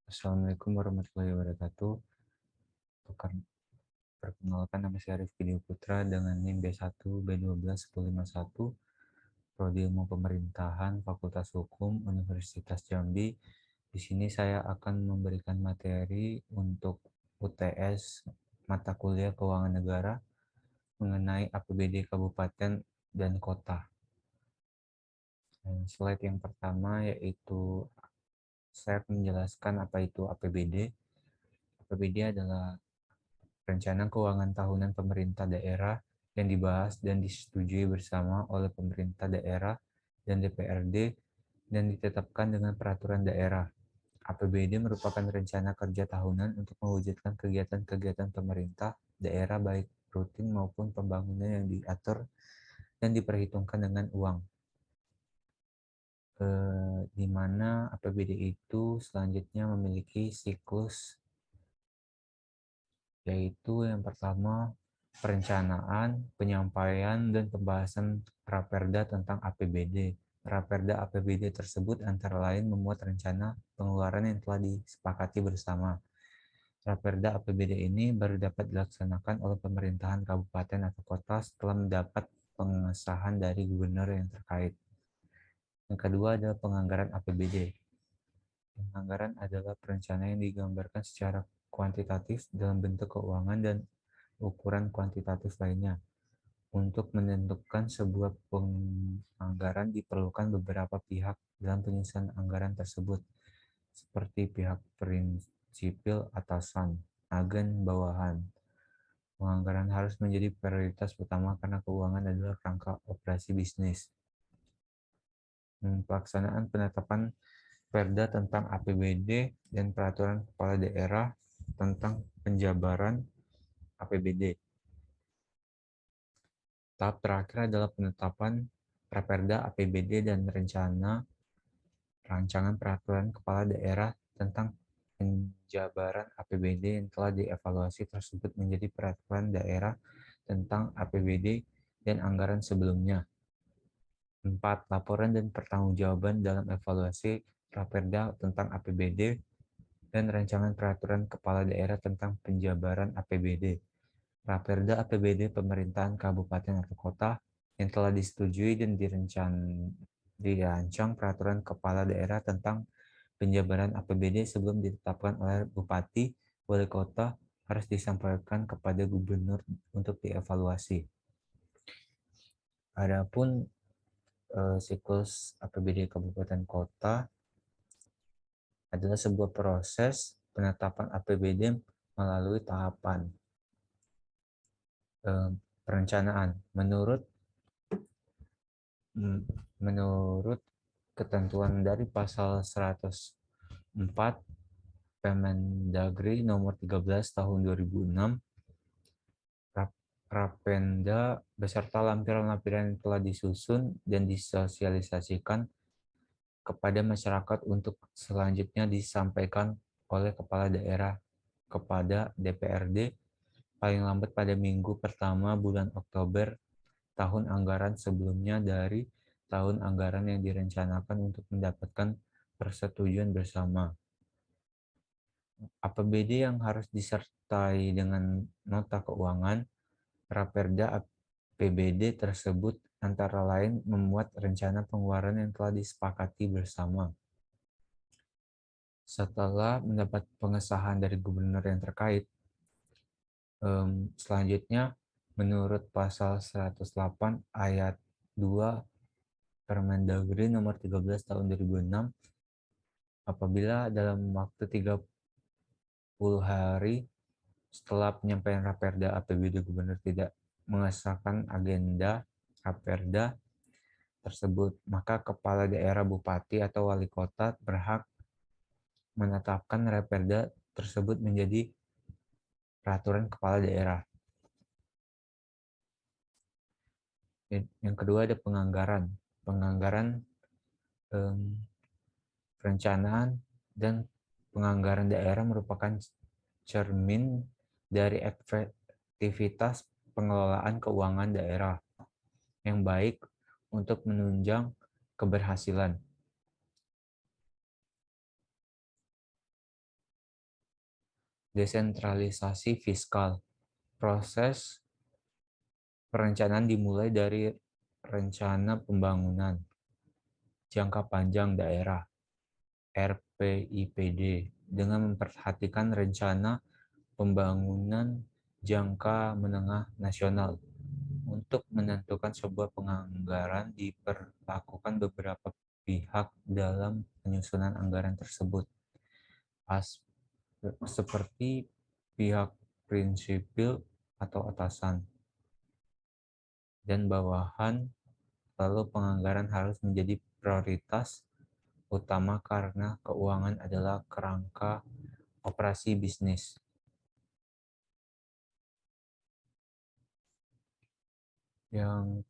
Assalamualaikum warahmatullahi wabarakatuh. Perkenalkan, nama saya Rifki Dio Putra dengan NIM B1 B12 1051, Prodi Ilmu Pemerintahan, Fakultas Hukum, Universitas Jambi. Di sini saya akan memberikan materi untuk UTS mata kuliah Keuangan Negara mengenai APBD Kabupaten dan Kota. Slide yang pertama yaitu saya akan menjelaskan apa itu APBD. APBD adalah Rencana Keuangan Tahunan Pemerintah Daerah yang dibahas dan disetujui bersama oleh pemerintah daerah dan DPRD dan ditetapkan dengan peraturan daerah. APBD merupakan rencana kerja tahunan untuk mewujudkan kegiatan-kegiatan pemerintah daerah baik rutin maupun pembangunan yang diatur dan diperhitungkan dengan uang. Di mana APBD itu selanjutnya memiliki siklus, yaitu yang pertama perencanaan, penyampaian, dan pembahasan Raperda tentang APBD. Raperda APBD tersebut antara lain memuat rencana pengeluaran yang telah disepakati bersama. Raperda APBD ini baru dapat dilaksanakan oleh pemerintahan kabupaten atau kota setelah mendapat pengesahan dari gubernur yang terkait. Yang kedua adalah penganggaran APBD. Penganggaran adalah perencanaan yang digambarkan secara kuantitatif dalam bentuk keuangan dan ukuran kuantitatif lainnya. Untuk menentukan sebuah penganggaran diperlukan beberapa pihak dalam penyusunan anggaran tersebut, seperti pihak prinsipil atasan, agen bawahan. Penganggaran harus menjadi prioritas utama karena keuangan adalah kerangka operasi bisnis. Pelaksanaan penetapan Perda tentang APBD dan peraturan kepala daerah tentang penjabaran APBD. Tahap terakhir adalah penetapan Raperda APBD dan rancangan peraturan kepala daerah tentang penjabaran APBD yang telah dievaluasi tersebut menjadi peraturan daerah tentang APBD dan anggaran sebelumnya. 4. Laporan dan pertanggungjawaban dalam evaluasi Raperda tentang APBD dan rancangan peraturan kepala daerah tentang penjabaran APBD. Raperda APBD pemerintahan kabupaten atau kota yang telah disetujui dan dirancang peraturan kepala daerah tentang penjabaran APBD sebelum ditetapkan oleh bupati, wali kota harus disampaikan kepada gubernur untuk dievaluasi. Adapun siklus APBD kabupaten kota adalah sebuah proses penetapan APBD melalui tahapan perencanaan. Menurut ketentuan dari pasal 104 Permendagri nomor 13 tahun 2006, Rapenda beserta lampiran-lampiran yang telah disusun dan disosialisasikan kepada masyarakat untuk selanjutnya disampaikan oleh kepala daerah kepada DPRD paling lambat pada minggu pertama bulan Oktober tahun anggaran sebelumnya dari tahun anggaran yang direncanakan untuk mendapatkan persetujuan bersama. APBD yang harus disertai dengan nota keuangan. Raperda APBD tersebut antara lain memuat rencana pengeluaran yang telah disepakati bersama. Setelah mendapat pengesahan dari gubernur yang terkait, selanjutnya menurut pasal 108 ayat 2 Permendagri nomor 13 tahun 2006, apabila dalam waktu 30 hari setelah penyampaian Raperda APBD gubernur tidak mengesahkan agenda Raperda tersebut, maka kepala daerah, bupati, atau wali kota berhak menetapkan Raperda tersebut menjadi peraturan kepala daerah. Yang kedua ada penganggaran. Penganggaran perencanaan dan penganggaran daerah merupakan cermin dari efektivitas pengelolaan keuangan daerah yang baik untuk menunjang keberhasilan. Desentralisasi fiskal. Proses perencanaan dimulai dari rencana pembangunan jangka panjang daerah (RPIPD) dengan memperhatikan rencana pembangunan jangka menengah nasional. Untuk menentukan sebuah penganggaran diperlakukan beberapa pihak dalam penyusunan anggaran tersebut, seperti pihak prinsipil atau atasan dan bawahan. Lalu penganggaran harus menjadi prioritas utama karena keuangan adalah kerangka operasi bisnis. Yang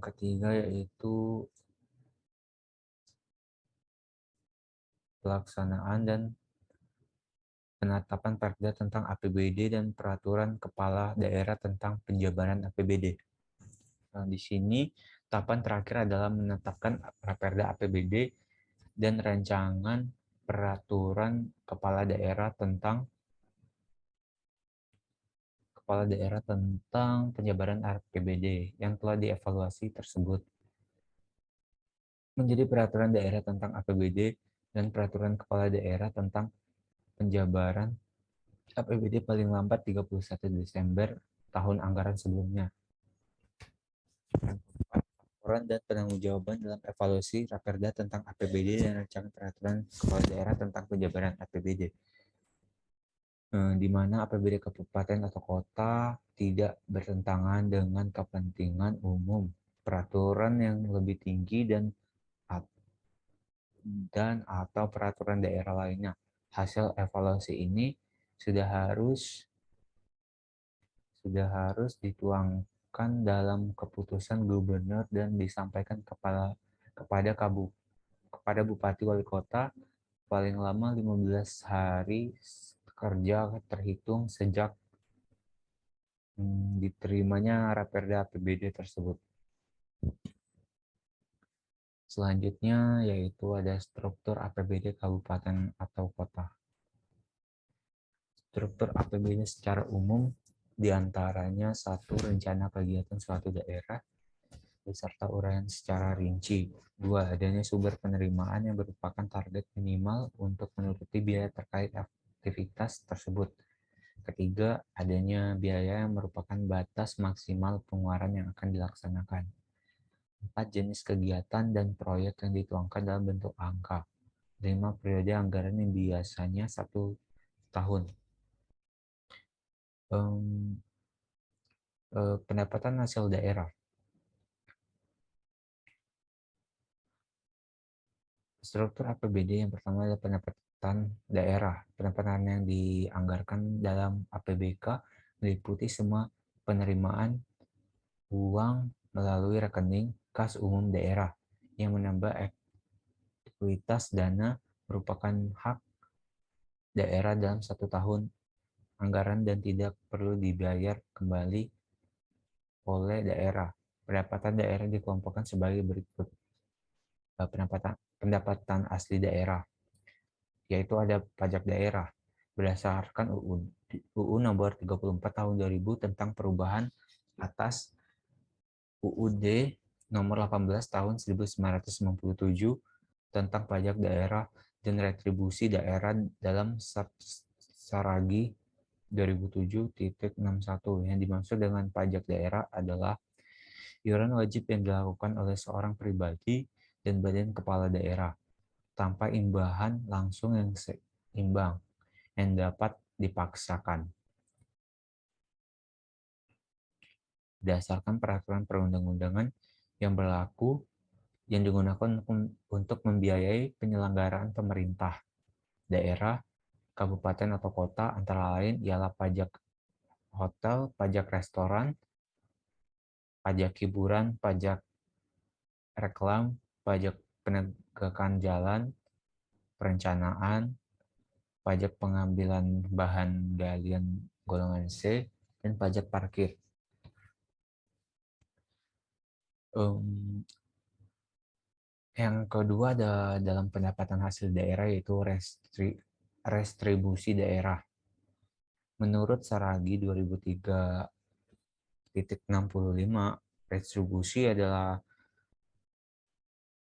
ketiga yaitu pelaksanaan dan penetapan Perda tentang APBD dan peraturan kepala daerah tentang penjabaran APBD. Nah, di sini tahapan terakhir adalah menetapkan Raperda APBD dan rancangan peraturan kepala daerah tentang penjabaran APBD yang telah dievaluasi tersebut menjadi peraturan daerah tentang APBD dan peraturan kepala daerah tentang penjabaran APBD paling lambat 31 Desember tahun anggaran sebelumnya. Laporan dan penangguhjawaban dalam evaluasi Raperda tentang APBD dan rancangan peraturan kepala daerah tentang penjabaran APBD. Di mana APBD kabupaten atau kota tidak bertentangan dengan kepentingan umum, peraturan yang lebih tinggi dan atau peraturan daerah lainnya. Hasil evaluasi ini sudah harus dituangkan dalam keputusan gubernur dan disampaikan kepada bupati wali kota paling lama 15 hari kerja terhitung sejak diterimanya Raperda APBD tersebut. Selanjutnya yaitu ada struktur APBD kabupaten atau kota. Struktur APBD secara umum diantaranya satu, rencana kegiatan suatu daerah beserta uraian secara rinci. Dua, adanya sumber penerimaan yang merupakan target minimal untuk menutupi biaya terkait aktivitas tersebut. Ketiga, adanya biaya yang merupakan batas maksimal pengeluaran yang akan dilaksanakan. 4, jenis kegiatan dan proyek yang dituangkan dalam bentuk angka. 5, periode anggaran yang biasanya 1 tahun. Pendapatan hasil daerah. Struktur APBD yang pertama adalah pendapatan daerah. Pendapatan yang dianggarkan dalam APBK meliputi semua penerimaan uang melalui rekening kas umum daerah yang menambah ekuitas dana merupakan hak daerah dalam 1 tahun anggaran dan tidak perlu dibayar kembali oleh daerah. Pendapatan daerah dikelompokkan sebagai berikut. Pendapatan asli daerah, yaitu ada pajak daerah berdasarkan UU nomor 34 tahun 2000 tentang perubahan atas UUD nomor 18 tahun 1997 tentang pajak daerah dan retribusi daerah dalam Saragi 2007.61. Yang dimaksud dengan pajak daerah adalah iuran wajib yang dilakukan oleh seorang pribadi dan badan kepala daerah tanpa imbahan langsung yang seimbang yang dapat dipaksakan berdasarkan peraturan perundang-undangan yang berlaku yang digunakan untuk membiayai penyelenggaraan pemerintah daerah, kabupaten atau kota, antara lain ialah pajak hotel, pajak restoran, pajak hiburan, pajak reklam, pajak penegakan jalan, perencanaan, pajak pengambilan bahan galian golongan C, dan pajak parkir. Yang kedua ada dalam pendapatan hasil daerah yaitu restribusi daerah. Menurut Saragi 2003.65, restribusi adalah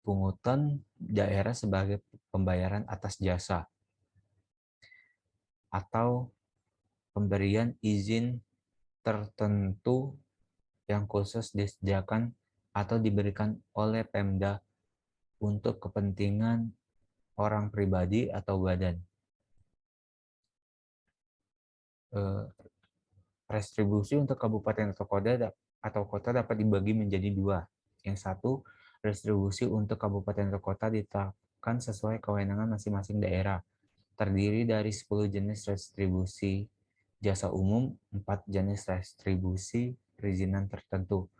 pungutan daerah sebagai pembayaran atas jasa atau pemberian izin tertentu yang khusus disediakan atau diberikan oleh Pemda untuk kepentingan orang pribadi atau badan. Restribusi untuk kabupaten atau kota dapat dibagi menjadi dua. Yang satu, restribusi untuk kabupaten atau kota ditetapkan sesuai kewenangan masing-masing daerah. Terdiri dari 10 jenis restribusi jasa umum, 4 jenis restribusi perizinan tertentu.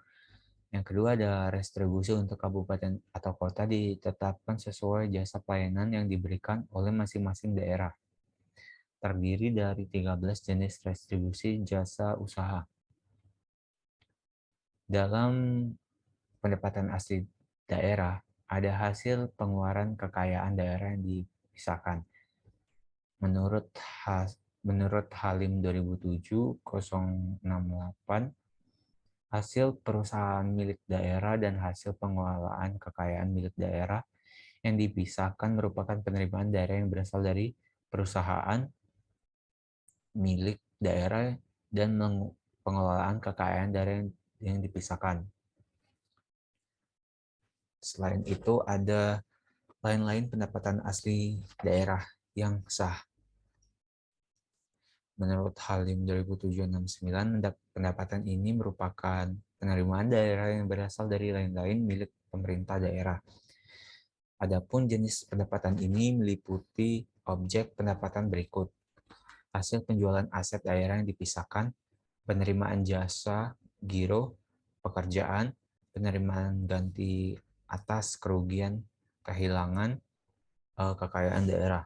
Yang kedua ada restribusi untuk kabupaten atau kota ditetapkan sesuai jasa pelayanan yang diberikan oleh masing-masing daerah. Terdiri dari 13 jenis restribusi jasa usaha. Dalam pendapatan asli daerah, ada hasil pengeluaran kekayaan daerah yang dipisahkan. Menurut Halim 2007-068, hasil perusahaan milik daerah dan hasil pengelolaan kekayaan milik daerah yang dipisahkan merupakan penerimaan daerah yang berasal dari perusahaan milik daerah dan pengelolaan kekayaan daerah yang dipisahkan. Selain itu, ada lain-lain pendapatan asli daerah yang sah. Menurut Halim 2007-69, pendapatan ini merupakan penerimaan daerah yang berasal dari lain-lain milik pemerintah daerah. Adapun jenis pendapatan ini meliputi objek pendapatan berikut: hasil penjualan aset daerah yang dipisahkan, penerimaan jasa, giro, pekerjaan, penerimaan ganti atas kerugian, kehilangan, kekayaan daerah.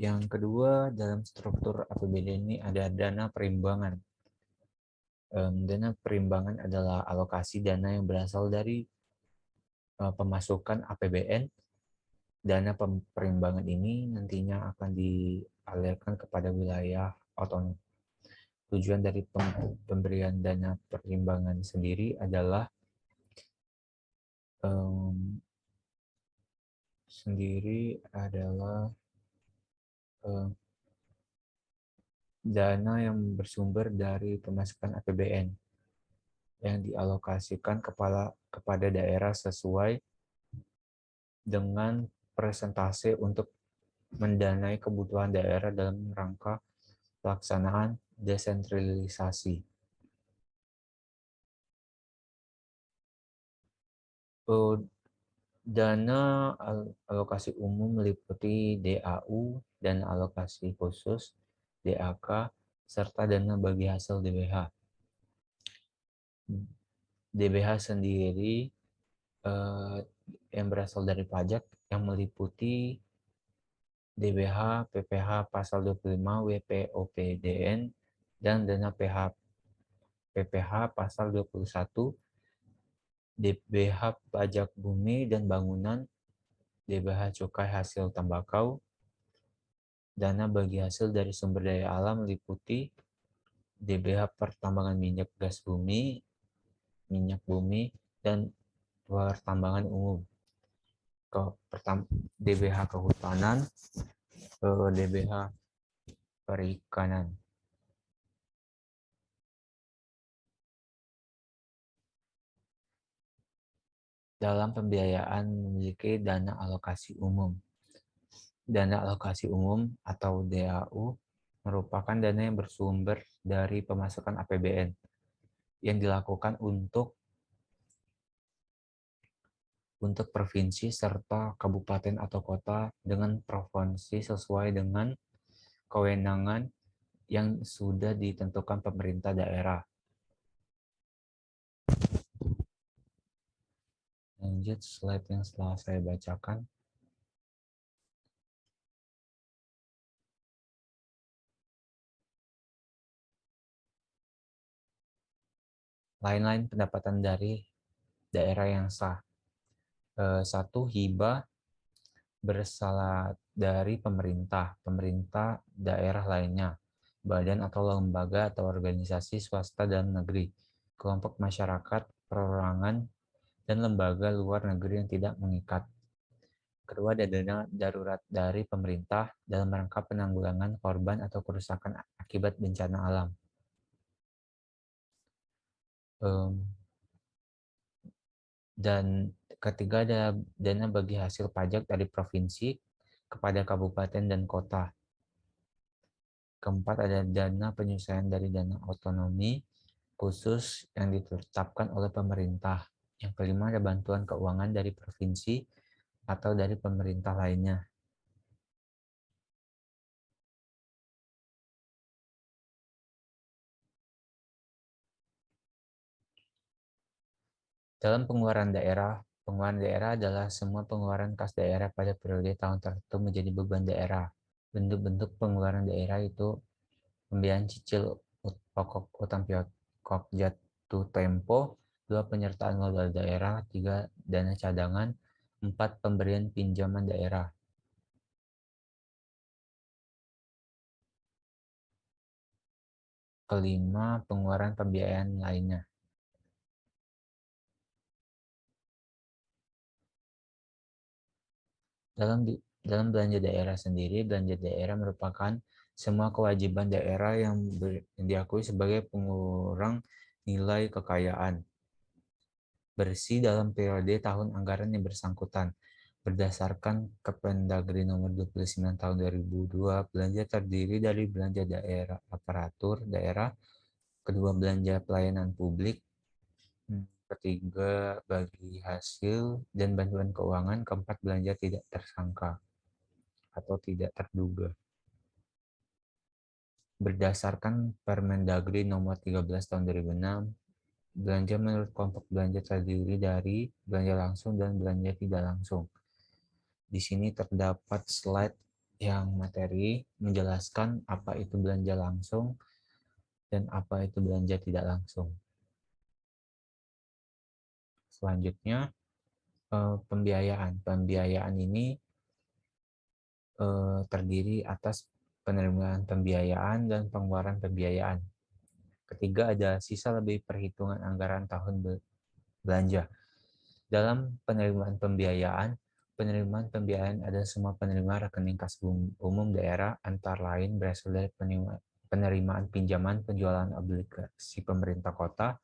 Yang kedua, dalam struktur APBD ini ada dana perimbangan. Dana perimbangan adalah alokasi dana yang berasal dari pemasukan APBN. Dana perimbangan ini nantinya akan dialirkan kepada wilayah otonom. Tujuan dari pemberian dana perimbangan sendiri adalah dana yang bersumber dari pemasukan APBN yang dialokasikan kepada daerah sesuai dengan persentase untuk mendanai kebutuhan daerah dalam rangka pelaksanaan desentralisasi. Dana alokasi umum meliputi DAU, dana alokasi khusus, DAK, serta dana bagi hasil DBH. DBH sendiri yang berasal dari pajak yang meliputi DBH, PPH pasal 25 WPOPDN, dan dana PPH pasal 21, DBH pajak bumi dan bangunan, DBH cukai hasil tembakau, dana bagi hasil dari sumber daya alam meliputi DBH pertambangan minyak gas bumi, minyak bumi, dan pertambangan umum. DBH kehutanan, DBH perikanan. Dalam pembiayaan memiliki dana alokasi umum. Dana alokasi umum atau DAU merupakan dana yang bersumber dari pemasukan APBN yang dilakukan untuk provinsi serta kabupaten atau kota dengan provinsi sesuai dengan kewenangan yang sudah ditentukan pemerintah daerah. Lanjut slide yang setelah saya bacakan. Lain-lain pendapatan dari daerah yang sah. 1. Hibah berasal dari pemerintah, pemerintah daerah lainnya, badan atau lembaga atau organisasi swasta dalam negeri, kelompok masyarakat, perorangan, dan lembaga luar negeri yang tidak mengikat. Kedua, ada dana darurat dari pemerintah dalam rangka penanggulangan korban atau kerusakan akibat bencana alam. Dan ketiga, ada dana bagi hasil pajak dari provinsi kepada kabupaten dan kota. Keempat, ada dana penyesuaian dari dana otonomi khusus yang ditetapkan oleh pemerintah. Yang kelima, ada bantuan keuangan dari provinsi atau dari pemerintah lainnya. Dalam pengeluaran daerah adalah semua pengeluaran kas daerah pada periode tahun tertentu menjadi beban daerah. Bentuk-bentuk pengeluaran daerah itu pembiayaan cicil pokok utang piokok jatuh tempo, 2 penyertaan modal daerah, 3 dana cadangan, 4 pemberian pinjaman daerah. Kelima, pengeluaran pembiayaan lainnya. Dalam belanja daerah sendiri, belanja daerah merupakan semua kewajiban daerah yang diakui sebagai pengurang nilai kekayaan bersih dalam periode tahun anggaran yang bersangkutan. Berdasarkan Kependagri nomor 29 tahun 2002, belanja terdiri dari belanja daerah aparatur daerah, kedua belanja pelayanan publik, ketiga bagi hasil dan bantuan keuangan, keempat belanja tidak tersangka atau tidak terduga. Berdasarkan Permendagri nomor 13 tahun 2006, belanja menurut kelompok belanja terdiri dari belanja langsung dan belanja tidak langsung. Di sini terdapat slide yang materi menjelaskan apa itu belanja langsung dan apa itu belanja tidak langsung. Selanjutnya, pembiayaan. Pembiayaan ini terdiri atas penerimaan pembiayaan dan pengeluaran pembiayaan. Ketiga, ada sisa lebih perhitungan anggaran tahun belanja. Dalam penerimaan pembiayaan ada semua penerimaan rekening kas umum daerah, antara lain berasal dari penerimaan pinjaman penjualan obligasi pemerintah kota,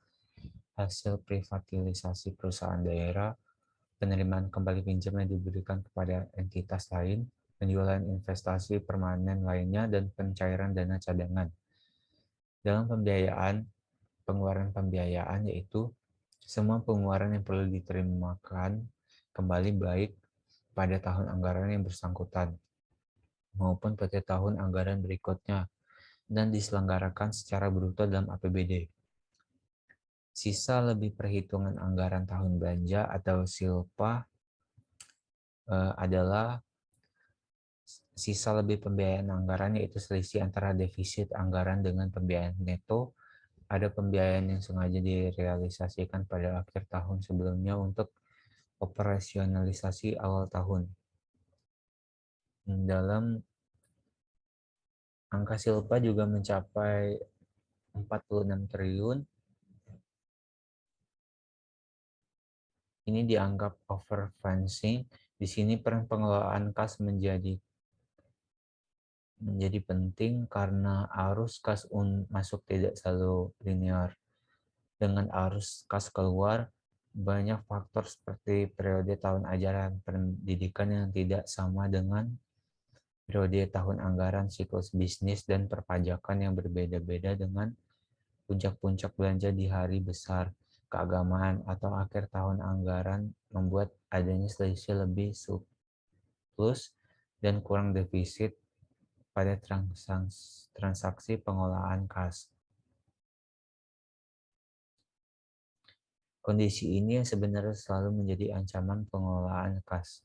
hasil privatilisasi perusahaan daerah, penerimaan kembali pinjam yang diberikan kepada entitas lain, penjualan investasi permanen lainnya, dan pencairan dana cadangan. Dalam pengeluaran pembiayaan yaitu semua pengeluaran yang perlu diterimakan kembali baik pada tahun anggaran yang bersangkutan maupun pada tahun anggaran berikutnya dan diselenggarakan secara bruto dalam APBD. Sisa lebih perhitungan anggaran tahun belanja atau SILPA adalah sisa lebih pembiayaan anggaran, yaitu selisih antara defisit anggaran dengan pembiayaan neto. Ada pembiayaan yang sengaja direalisasikan pada akhir tahun sebelumnya untuk operasionalisasi awal tahun. Dalam angka SILPA juga mencapai 46 triliun. Ini dianggap overfinancing. Di sini peran pengelolaan kas menjadi penting karena arus kas masuk tidak selalu linear. Dengan arus kas keluar, banyak faktor seperti periode tahun ajaran pendidikan yang tidak sama dengan periode tahun anggaran, siklus bisnis, dan perpajakan yang berbeda-beda dengan puncak-puncak belanja di hari besar, keagamaan, atau akhir tahun anggaran membuat adanya selisih lebih surplus dan kurang defisit pada transaksi pengelolaan kas. Kondisi ini yang sebenarnya selalu menjadi ancaman pengelolaan kas.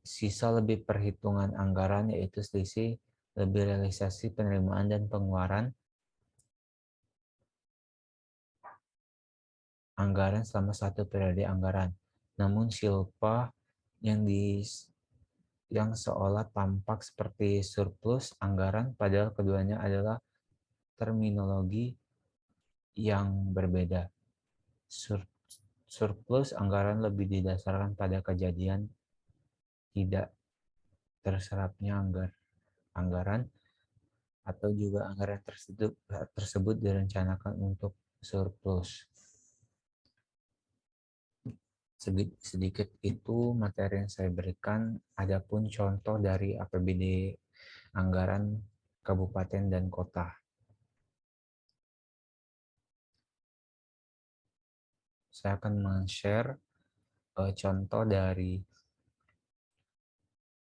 Sisa lebih perhitungan anggaran yaitu selisih lebih realisasi penerimaan dan pengeluaran anggaran selama satu periode anggaran. Namun silpa yang seolah tampak seperti surplus anggaran, padahal keduanya adalah terminologi yang berbeda. Surplus anggaran lebih didasarkan pada kejadian tidak terserapnya anggaran, atau juga anggaran tersebut direncanakan untuk surplus. Sedikit itu materi yang saya berikan. Adapun contoh dari APBD anggaran kabupaten dan kota. Saya akan men-share contoh dari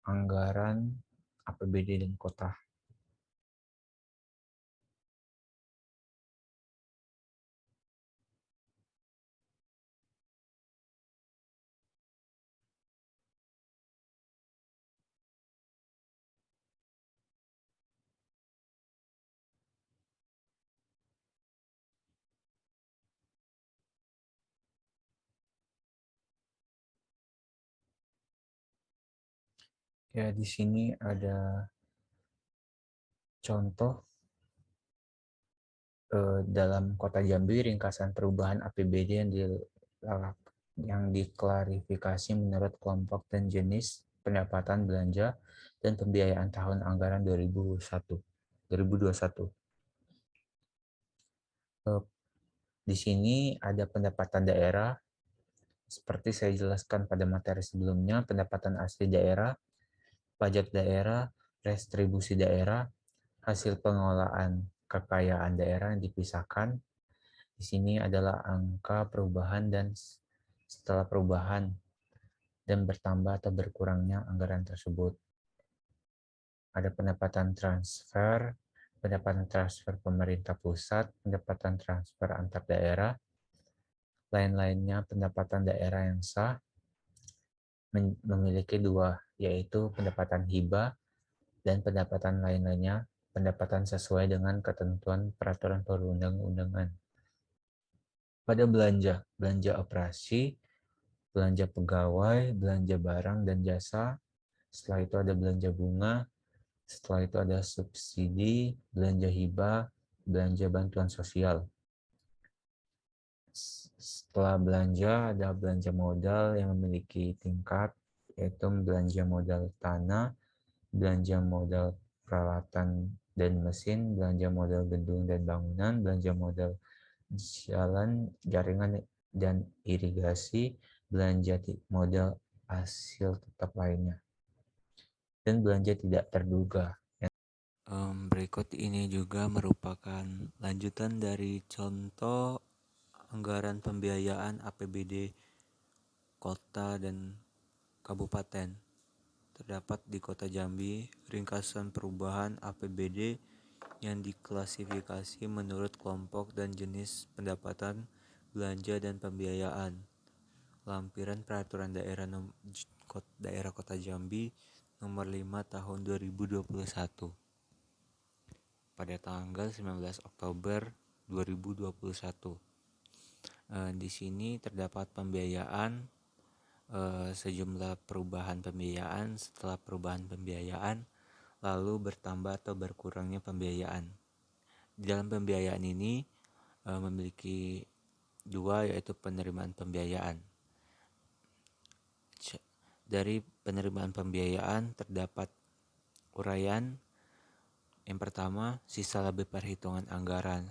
anggaran APBD dan kota. Ya, di sini ada contoh dalam Kota Jambi, ringkasan perubahan APBD yang diklarifikasi menurut kelompok dan jenis pendapatan belanja dan pembiayaan tahun anggaran 2021. Di sini ada pendapatan daerah, seperti saya jelaskan pada materi sebelumnya, pendapatan asli daerah, pajak daerah, restribusi daerah, hasil pengelolaan kekayaan daerah yang dipisahkan. Di sini adalah angka perubahan dan setelah perubahan dan bertambah atau berkurangnya anggaran tersebut. Ada pendapatan transfer pemerintah pusat, pendapatan transfer antar daerah, lain-lainnya pendapatan daerah yang sah, memiliki dua, yaitu pendapatan hibah dan pendapatan lain-lainnya, pendapatan sesuai dengan ketentuan peraturan perundang-undangan. Pada belanja operasi, belanja pegawai, belanja barang dan jasa, setelah itu ada belanja bunga, setelah itu ada subsidi, belanja hibah, belanja bantuan sosial. Setelah belanja, ada belanja modal yang memiliki tingkat, yaitu belanja modal tanah, belanja modal peralatan dan mesin, belanja modal gedung dan bangunan, belanja modal jalan, jaringan, dan irigasi, belanja modal hasil tetap lainnya, dan belanja tidak terduga. Berikut ini juga merupakan lanjutan dari contoh anggaran pembiayaan APBD kota dan kabupaten. Terdapat di Kota Jambi ringkasan perubahan APBD yang diklasifikasi menurut kelompok dan jenis pendapatan belanja dan pembiayaan. Lampiran Peraturan Daerah Kota Jambi Nomor 5 Tahun 2021 pada tanggal 19 Oktober 2021. Di sini terdapat pembiayaan, sejumlah perubahan pembiayaan, setelah perubahan pembiayaan, lalu bertambah atau berkurangnya pembiayaan. Di dalam pembiayaan ini memiliki dua, yaitu penerimaan pembiayaan. Dari penerimaan pembiayaan terdapat uraian. Yang pertama, sisa lebih perhitungan anggaran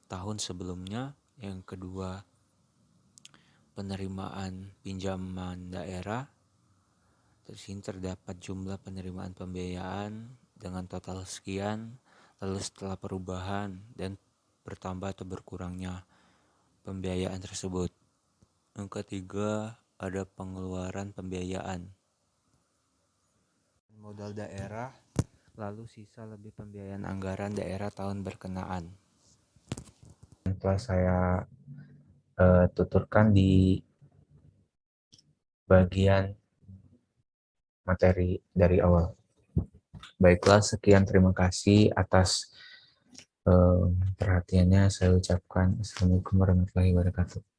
tahun sebelumnya. Yang kedua, penerimaan pinjaman daerah. Di sini terdapat jumlah penerimaan pembiayaan dengan total sekian, lalu setelah perubahan dan bertambah atau berkurangnya pembiayaan tersebut. Yang ketiga, ada pengeluaran pembiayaan modal daerah, lalu sisa lebih pembiayaan anggaran daerah tahun berkenaan. Telah saya tuturkan di bagian materi dari awal. Baiklah, sekian, terima kasih atas perhatiannya. Saya ucapkan Assalamualaikum warahmatullahi wabarakatuh.